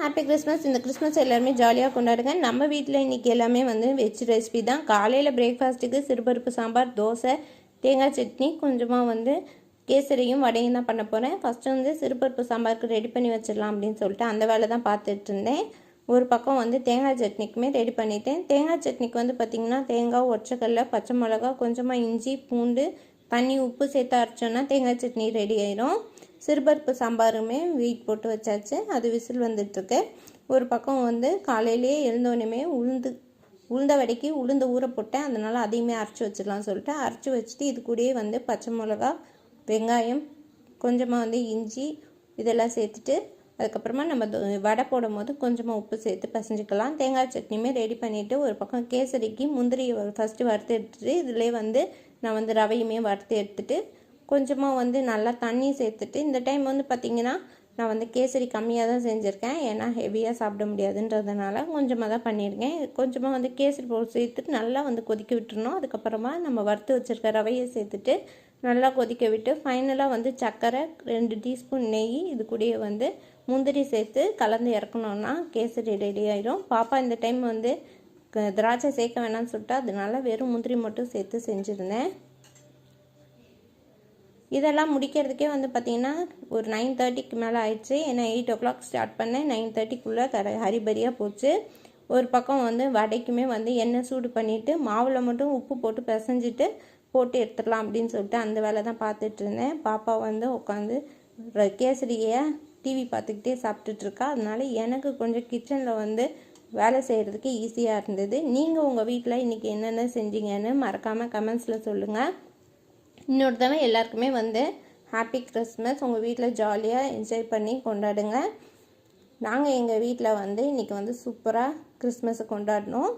Happy Christmas. இந்த Christmas எல்லாருமே ஜாலியாக கொண்டாடுங்க. நம்ம வீட்டில் இன்றைக்கி எல்லாமே வந்து வெஜ் ரெசிபி தான். காலையில் பிரேக்ஃபாஸ்ட்டுக்கு சிறுபருப்பு சாம்பார், தோசை, தேங்காய் சட்னி, கொஞ்சமாக வந்து கேசரியும் வடையும் தான் பண்ண போகிறேன். ஃபஸ்ட்டு வந்து சிறுபருப்பு சாம்பாருக்கு ரெடி பண்ணி வச்சிடலாம் அப்படின்னு சொல்லிட்டு அந்த வேலை தான் பார்த்துட்டு இருந்தேன். ஒரு பக்கம் வந்து தேங்காய் சட்னிக்குமே ரெடி பண்ணிட்டேன். தேங்காய் சட்னிக்கு வந்து பார்த்திங்கன்னா தேங்காய், ஒற்றைக்கடலை, பச்சை மிளகா, கொஞ்சமாக இஞ்சி, பூண்டு, தண்ணி, உப்பு சேர்த்து அரைச்சோன்னா தேங்காய் சட்னி ரெடி ஆயிடும். சிறுபருப்பு சாம்பாருமே வெயிட் போட்டு வச்சாச்சு, அது விசில் வந்துட்டுருக்கு. ஒரு பக்கம் வந்து காலையிலேயே எழுந்தோடனே உளுந்த வடைக்கு உளுந்த ஊற போட்டேன், அதனால் அதையுமே அரைச்சி வச்சிடலாம் சொல்லிட்டு அரைச்சி வச்சுட்டு இது கூடயே வந்து பச்சை மிளகா, வெங்காயம், கொஞ்சமாக வந்து இஞ்சி இதெல்லாம் சேர்த்துட்டு அதுக்கப்புறமா நம்ம வடை போடும் போது கொஞ்சமாக உப்பு சேர்த்து பசஞ்சிக்கலாம். தேங்காய் சட்னியுமே ரெடி பண்ணிவிட்டு ஒரு பக்கம் கேசரிக்கு முந்திரியை ஃபஸ்ட்டு வறுத்து எடுத்துகிட்டு இதிலே வந்து நான் வந்து ரவையுமே வறுத்து எடுத்துகிட்டு கொஞ்சமாக வந்து நல்லா தண்ணி சேர்த்துட்டு இந்த டைம் வந்து பார்த்திங்கன்னா நான் வந்து கேசரி கம்மியாக தான் செஞ்சுருக்கேன். ஏன்னா ஹெவியாக சாப்பிட முடியாதுன்றதுனால கொஞ்சமாக தான் பண்ணியிருக்கேன். கொஞ்சமாக வந்து கேசரி பவுடர் சேர்த்துட்டு நல்லா வந்து கொதிக்க விட்டுருணும். அதுக்கப்புறமா நம்ம வறுத்து வச்சுருக்க ரவையை சேர்த்துட்டு நல்லா கொதிக்க விட்டு ஃபைனலாக வந்து சர்க்கரை, 2 டீஸ்பூன் நெய், இது கூடயே வந்து முந்திரி சேர்த்து கலந்து இறக்கணுன்னா கேசரி ரெடி ஆகிடும். பாப்பா இந்த டைம் வந்து திராட்சை சேர்க்க வேணாம்னு சொல்லிட்டு அதனால வெறும் முந்திரி மட்டும் சேர்த்து செஞ்சுருந்தேன். இதெல்லாம் முடிக்கிறதுக்கே வந்து பார்த்திங்கன்னா ஒரு 9:30க்கு மேலே ஆயிடுச்சு. ஏன்னா 8 o'clock ஸ்டார்ட் பண்ணேன், 9:30க்குள்ளே ஹரிபரியாக போச்சு. ஒரு பக்கம் வந்து வடைக்குமே வந்து எண்ணெய் சூடு பண்ணிவிட்டு மாவில் மட்டும் உப்பு போட்டு பிசைஞ்சிட்டு போட்டு எடுத்துடலாம் அப்படின்னு சொல்லிட்டு அந்த வேலை தான் பார்த்துட்டு இருந்தேன். பாப்பா வந்து உட்காந்து கேசரியை டிவி பார்த்துக்கிட்டே சாப்பிட்டுட்ருக்கா. அதனால எனக்கு கொஞ்சம் கிச்சனில் வந்து வேலை செய்கிறதுக்கு ஈஸியாக இருந்தது. நீங்கள் உங்கள் வீட்டில் இன்றைக்கி என்னென்ன செஞ்சீங்கன்னு மறக்காமல் கமெண்ட்ஸில் சொல்லுங்கள். இன்னொரு தடவை எல்லாருக்குமே வந்து ஹாப்பி கிறிஸ்மஸ். உங்கள் வீட்டில் ஜாலியாக என்ஜாய் பண்ணி கொண்டாடுங்க. நாங்கள் எங்கள் வீட்டில் வந்து இன்றைக்கி வந்து சூப்பராக கிறிஸ்மஸை கொண்டாடினோம்.